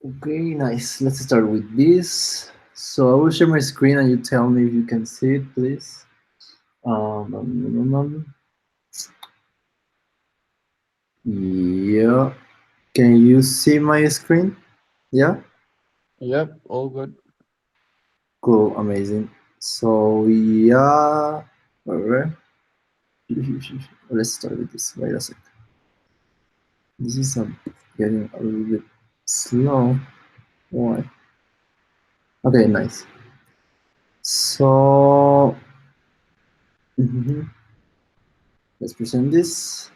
Okay, nice. Let's start with this. So I will share my screen and you tell me if you can see it, please. Um, yeah. Can you see my screen? Yeah. Yep, all good. Cool. Amazing. So yeah. Alright. Let's start with this. Wait a sec. This is getting a little bit slow. Why? Okay, nice. So mhm, let's present this.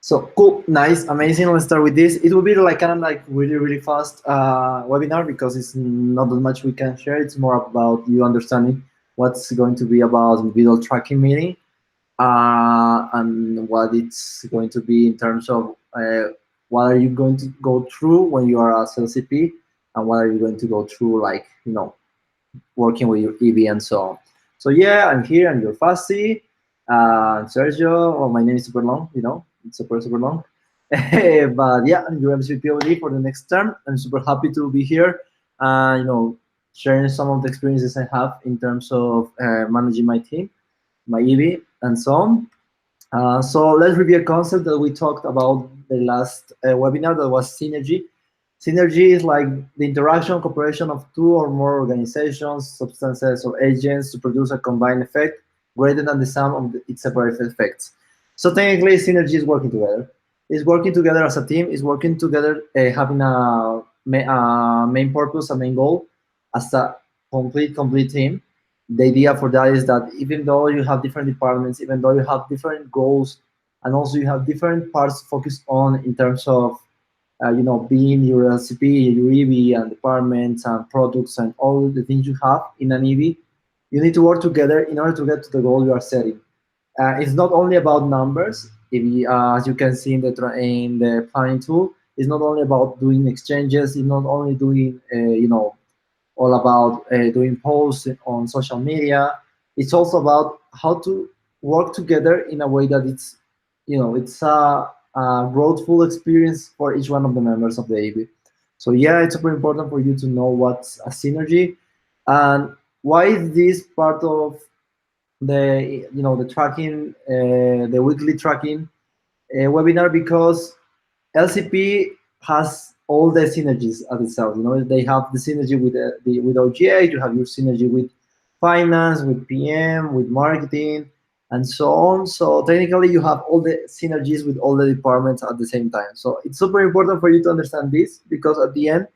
So cool, nice, amazing. Let's start with this. It will be like kind of like really fast webinar because it's not that much we can share. It's more about you understanding what's going to be about individual tracking meeting and what it's going to be in terms of what are you going to go through when you are a CLCP and what are you going to go through like working with your EV and so on. So yeah, I'm here. I'm your Fasti. Sergio. Well, my name is super long. It's super long. But yeah, I'm your MCPOD for the next term. I'm super happy to be here. Sharing some of the experiences I have in terms of managing my team, my EV, and so on. So let's review a concept that we talked about the last webinar that was synergy. Synergy is like the interaction, cooperation of two or more organizations, substances, or agents to produce a combined effect greater than the sum of its separate effects. So technically, synergy is working together. It's working together as a team. It's working together, having a main purpose, a main goal, as a complete team. The idea for that is that even though you have different departments, even though you have different goals, and also you have different parts to focus on in terms of being your LCP, your EV, and departments and products and all the things you have in an EV, you need to work together in order to get to the goal you are setting. It's not only about numbers. As you can see in the planning tool, it's not only about doing exchanges. It's not only doing all about doing posts on social media. It's also about how to work together in a way that it's a growthful experience for each one of the members of the AV. So yeah, it's super important for you to know what's a synergy and why is this part of the tracking, the weekly tracking webinar, because LCP has all the synergies at itself. They have the synergy with OGA. You have your synergy with finance, with PM, with marketing, and so on. So technically, you have all the synergies with all the departments at the same time. So it's super important for you to understand this because at the end,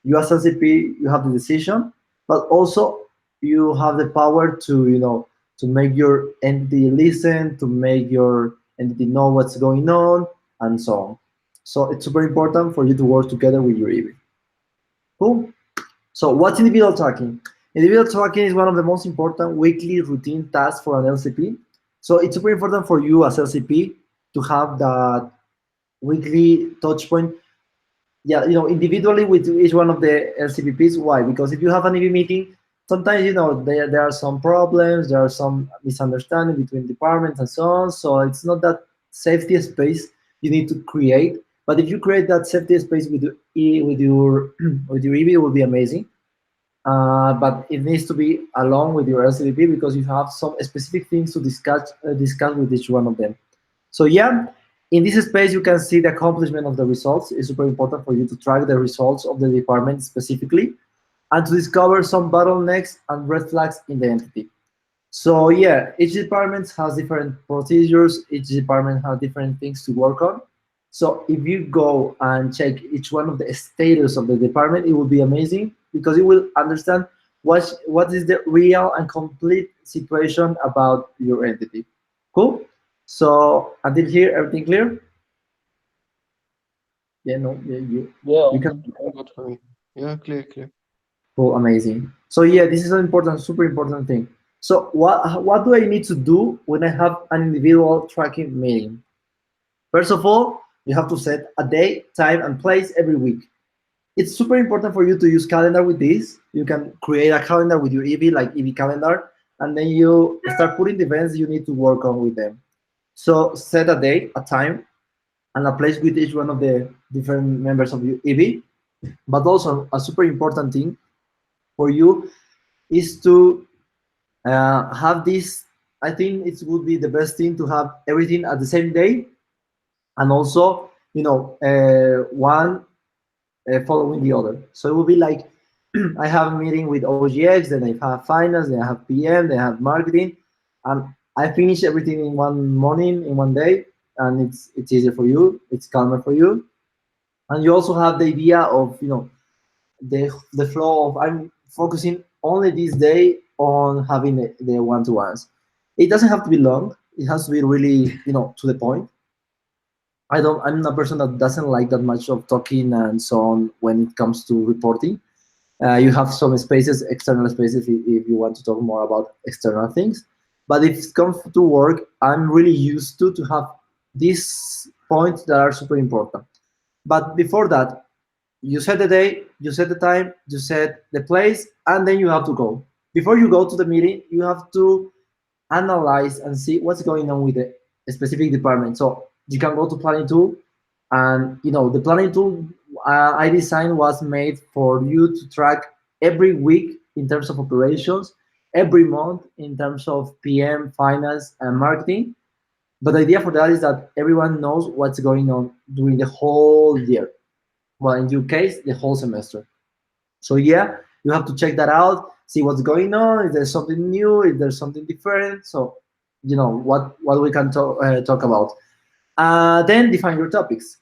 you as LCP, you have the decision, but also you have the power to make your entity listen, to make your entity know what's going on, and so on. So it's super important for you to work together with your EV. Cool. So what's individual tracking? Individual tracking is one of the most important weekly routine tasks for an LCP. So it's super important for you as LCP to have that weekly touch point. Yeah, individually with each one of the LCPPs. Why? Because if you have an EV meeting, sometimes there are some problems, there are some misunderstanding between departments and so on. So it's not that safety space you need to create. But if you create that safety space with your with your EV, it will be amazing. But it needs to be along with your LCPP because you have some specific things to discuss with each one of them. So yeah, in this space, you can see the accomplishment of the results. It's super important for you to track the results of the department specifically and to discover some bottlenecks and red flags in the entity. So yeah, each department has different procedures. Each department has different things to work on. So if you go and check each one of the status of the department, it will be amazing because you will understand what is the real and complete situation about your entity. Cool. So until here, everything clear? Yeah, no, yeah, Yeah, you can. all good for me. Yeah, clear, clear. Cool, amazing. So yeah, this is an important, super important thing. So what do I need to do when I have an individual tracking meeting? First of all, you have to set a day, time, and place every week. It's super important for you to use calendar with this. You can create a calendar with your EV, like EV calendar, and then you start putting the events you need to work on with them. So set a day, a time, and a place with each one of the different members of your EV. But also a super important thing for you is to have this. I think it would be the best thing to have everything at the same day, and also one following the other. So it will be like I have a meeting with OGX, then I have finance, then I have PM, then I have marketing, and I finish everything in one morning, in one day, and it's easier for you, it's calmer for you, and you also have the idea of the flow of I'm focusing only this day on having the one-to-ones. It doesn't have to be long. It has to be really to the point. I'm a person that doesn't like that much of talking and so on when it comes to reporting. You have some spaces, external spaces, if you want to talk more about external things. But if it comes to work, I'm really used to have these points that are super important. But before that, you set the day, you set the time, you set the place, and then you have to go. Before you go to the meeting, you have to analyze and see what's going on with the specific department. So you can go to planning tool, and the planning tool I designed was made for you to track every week in terms of operations, every month in terms of PM, finance, and marketing. But the idea for that is that everyone knows what's going on during the whole year. Well, in your case, the whole semester. So yeah, you have to check that out, see what's going on, if there's something new, if there's something different. So what we can talk about. Then define your topics.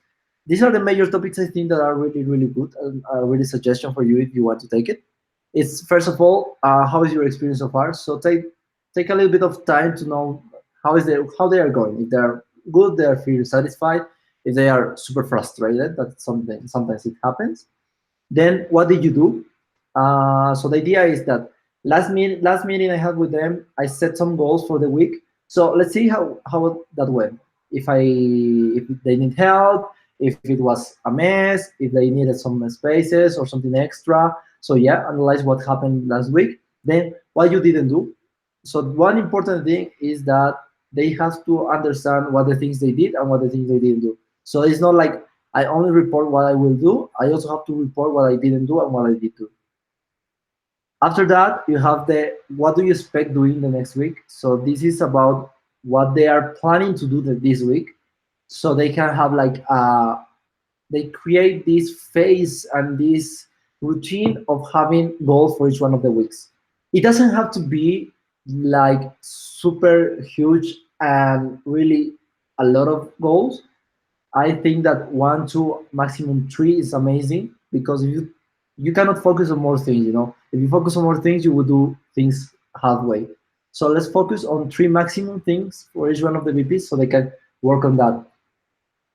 These are the major topics I think that are really really good and a really suggestion for you if you want to take it. It's first of all, how is your experience so far? So take a little bit of time to know how they are going. If they are good, they are feel satisfied. If they are super frustrated, that's something sometimes it happens. Then what did you do? So the idea is that last meeting I had with them, I set some goals for the week. So let's see how that went. If they need help, if it was a mess, if they needed some spaces or something extra. So yeah, analyze what happened last week. Then what you didn't do. So one important thing is that they have to understand what the things they did and what the things they didn't do. So it's not like I only report what I will do. I also have to report what I didn't do and what I did do. After that, you have the what do you expect doing the next week. So this is about what they are planning to do this week, so they can have like they create this phase and this routine of having goals for each one of the weeks. It doesn't have to be like super huge and really a lot of goals. I think that one, two, maximum three is amazing because you cannot focus on more things. If you focus on more things, you will do things halfway. So let's focus on three maximum things for each one of the VPs so they can work on that.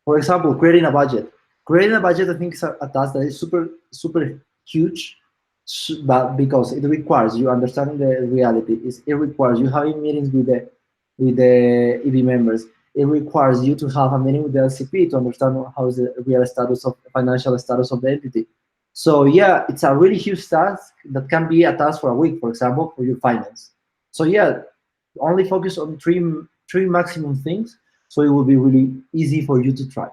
For example, creating a budget. Creating a budget, I think, is a task that is super super huge, but because it requires you understanding the reality. It requires you having meetings with the EV members. It requires you to have a meeting with the LCP to understand how is the real status of financial status of the entity. So yeah, it's a really huge task that can be a task for a week, for example, for your finance. So yeah, only focus on three maximum things, so it will be really easy for you to track.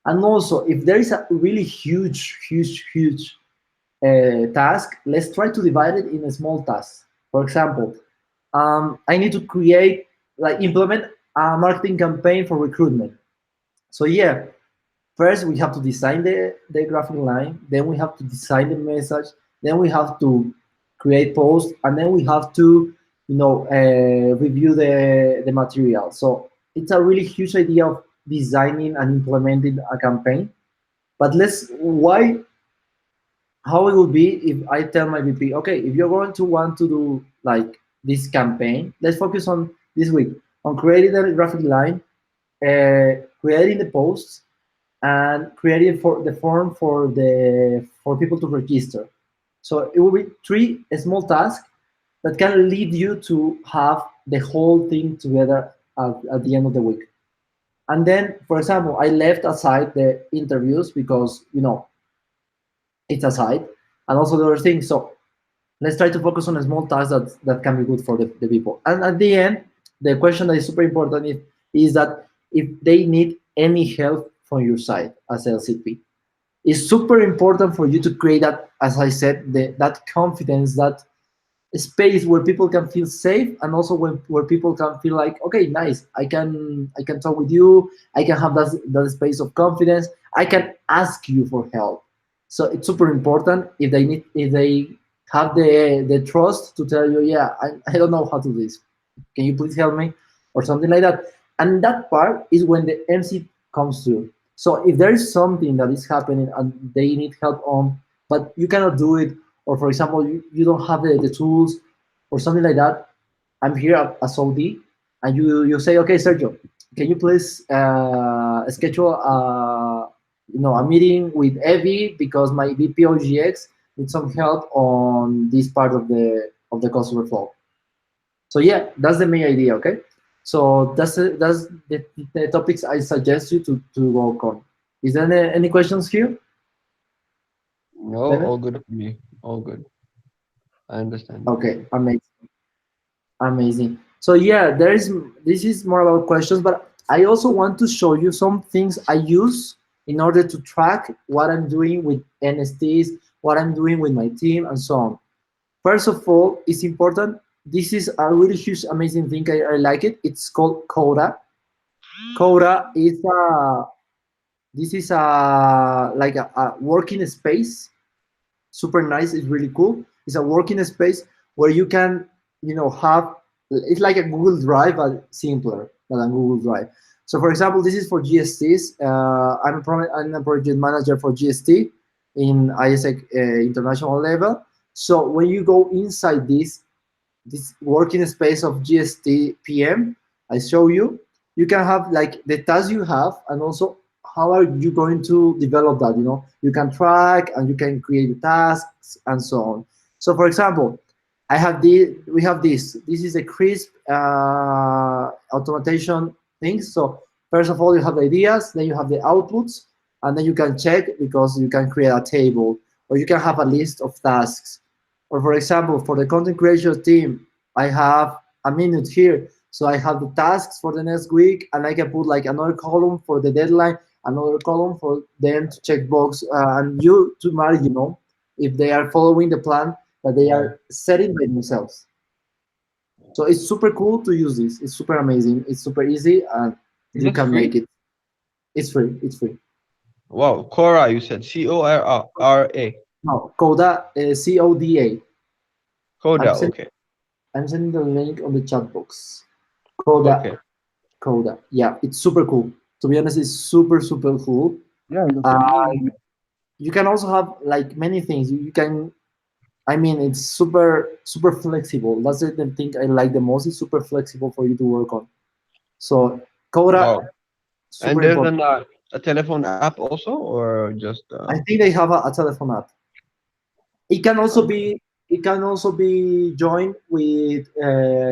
And also, if there is a really huge task, let's try to divide it in a small tasks. For example, I need to create, like implement a marketing campaign for recruitment. So yeah, first we have to design the graphic line, then we have to design the message, then we have to create posts, and then we have to review the material. So it's a really huge idea of designing and implementing a campaign. But let's why how it would be if I tell my VP, okay, if you're going to want to do like this campaign, let's focus on this week on creating the graphic line, creating the posts, and creating for the form for people to register. So it will be three small tasks that can lead you to have the whole thing together at the end of the week. And then, for example, I left aside the interviews because it's aside, and also the other things. So let's try to focus on a small tasks that can be good for the people. And at the end, the question that is super important is that if they need any help from your side as LCP. It's super important for you to create that, as I said, that confidence, that space where people can feel safe, and also where people can feel like, okay, nice, I can talk with you, I can have that space of confidence, I can ask you for help. So it's super important if they have the trust to tell you, yeah, I don't know how to do this, can you please help me, or something like that. And that part is when the MC comes through. So if there is something that is happening and they need help on, but you cannot do it, or for example, you don't have the tools or something like that, I'm here as OD, and you say, okay, Sergio, can you please schedule a meeting with Evie because my VP OGX needs some help on this part of the customer flow. So yeah, that's the main idea. Okay, so that's the topics I suggest you to work on. Is there any questions here, No, Bennett? all good for me. All good. I understand. Okay, amazing. Amazing. So yeah, this is more about questions, but I also want to show you some things I use in order to track what I'm doing with NSTs, what I'm doing with my team, and so on. First of all, it's important. This is a really huge, amazing thing. I like it. It's called Coda. Coda is a this is a like a working space, super nice. It's really cool. It's a working space where you can, have. It's like a Google Drive, but simpler than a Google Drive. So, for example, this is for GSTs. I'm a project manager for GST in ISEC international level. So when you go inside this working space of GST PM, I show you, you can have like the tasks you have, and also how are you going to develop that. You can track and you can create the tasks and so on. So for example, we have this is a crisp automation thing. So first of all, you have the ideas, then you have the outputs, and then you can check because you can create a table, or you can have a list of tasks. Or for example, for the content creation team, I have a minute here. So I have the tasks for the next week, and I can put like another column for the deadline, another column for them to check box, and you to mark, if they are following the plan that they Yeah. are setting by themselves. So it's super cool to use this. It's super amazing. It's super easy, and Is you this can free? make it. It's free. It's free. Wow, Cora, you said Cora. No, Coda, CODA. I'm Coda, sending okay. I'm sending the link on the chat box. Coda, Okay. Coda. Yeah, it's super cool. To be honest, it's super super cool. Yeah, it looks Uh, amazing. you can also have like many things. You can. I mean, it's super super flexible. That's the thing I like the most. It's super flexible for you to work on. So Coda, Wow. And super there's important. a telephone app also, or just I think they have a telephone app. It can also okay. be it can also be joined with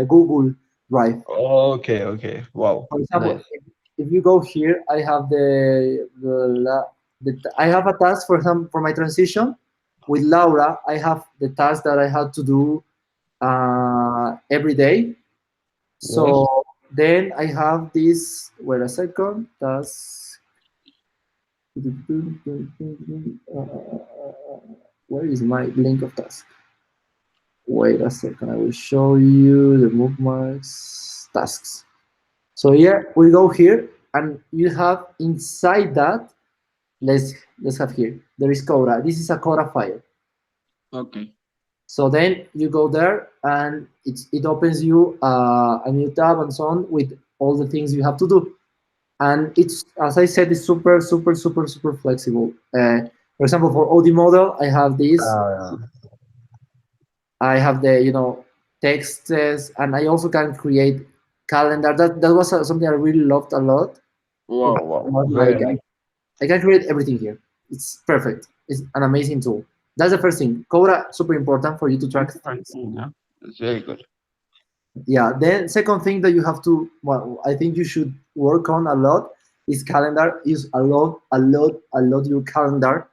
Google Drive. Okay, okay. Wow. For example, Nice. if you go here, I have I have a task for for my transition with Laura. I have the task that I had to do every day. Yes. So then I have this. Wait a second. Task. Where is my link of task? Wait a second. I will show you the bookmarks tasks. So yeah, we go here, and you have inside that. Let's have here. There is Coda. This is a Coda file. Okay. So then you go there, and it opens you a new tab and so on with all the things you have to do. And it's, as I said, it's super super super super flexible. For example, for OD model, I have this. Uh, I have the texts, and I also can create calendar. That was something I really loved a lot. It wow, wow. was Very like nice. I can create everything here. It's perfect. It's an amazing tool. That's the first thing. Coda, super important for you to track It's things. yeah. It's very good. Yeah. Then second thing that you have to, well, I think you should work on a lot is calendar. Use a lot, a lot, a lot your calendar.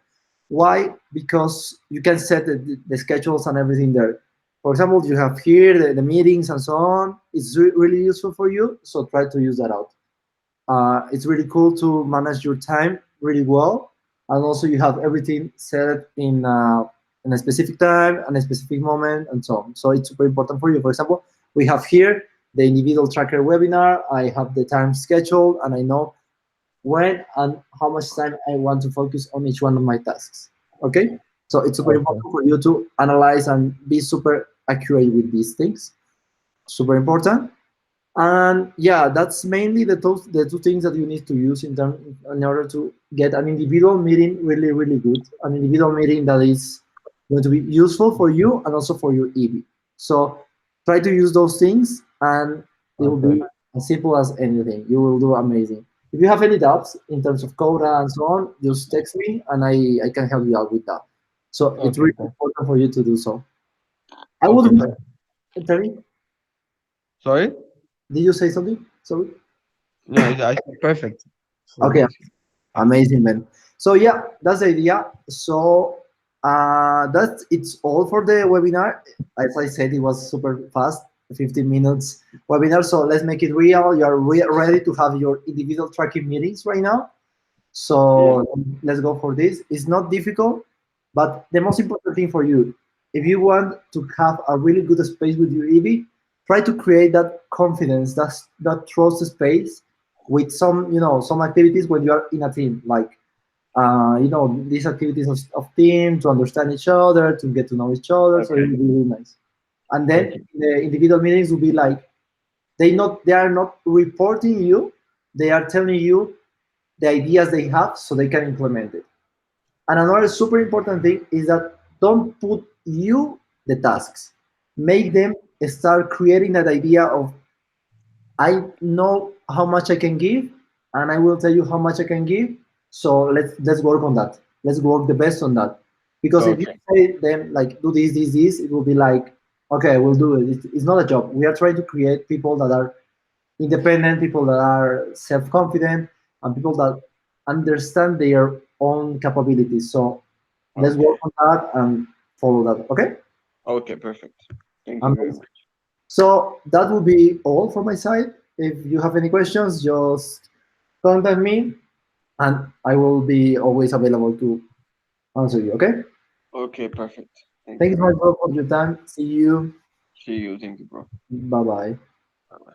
Why? Because you can set the schedules and everything there. For example, you have here the meetings and so on. It's really useful for you. So try to use that out. It's really cool to manage your time really well. and also you have everything set in a specific time and a specific moment and so on. So it's super important for you. For example, we have here the individual tracker webinar. I have the time scheduled and I know when and how much time I want to focus on each one of my tasks. Okay, so it's super Okay. important for you to analyze and be super accurate with these things. Super important. And yeah, that's mainly the two things that you need to use in order to get an individual meeting really, really good. An individual meeting that is going to be useful for you and also for your EB. So try to use those things and it will Okay. be as simple as anything. You will do amazing. If you have any doubts in terms of Coda and so on, just text me and I can help you out with that. So it's Okay. really important for you to do so. I would Okay. tell me, Sorry? did you say something? Sorry. No, I said perfect. For Okay, me. amazing, man. So yeah, that's the idea. So that's it's all for the webinar. As I said, it was super fast, 15 minutes webinar. So let's make it real. You're ready to have your individual tracking meetings right now. Yeah. So let's go for this. It's not difficult, but the most important thing for you, if you want to have a really good space with your EV, try to create that confidence, that trust space with some activities when you are in a team, like these activities of team to understand each other, to get to know each other. So it Okay. will be really nice. And then Okay. the individual meetings will be like they are not reporting you, they are telling you the ideas they have so they can implement it. And another super important thing is that don't put you the tasks. Make them start creating that idea of I know how much I can give, and I will tell you how much I can give. So let's work on that. Let's work the best on that. Because if you Okay. say them like do this, it will be like okay, we'll do it. It's not a job. We are trying to create people that are independent, people that are self-confident, and people that understand their own capabilities. So let's Okay. work on that and follow that. Okay. Okay. Perfect. Thank you very Amazing. much. So that will be all from my side. If you have any questions, just contact me, and I will be always available to answer you. Okay. Okay. Perfect. Thank Thank you you very so much. much for your time. See you. See you. Thank you, bro. Bye bye. Bye.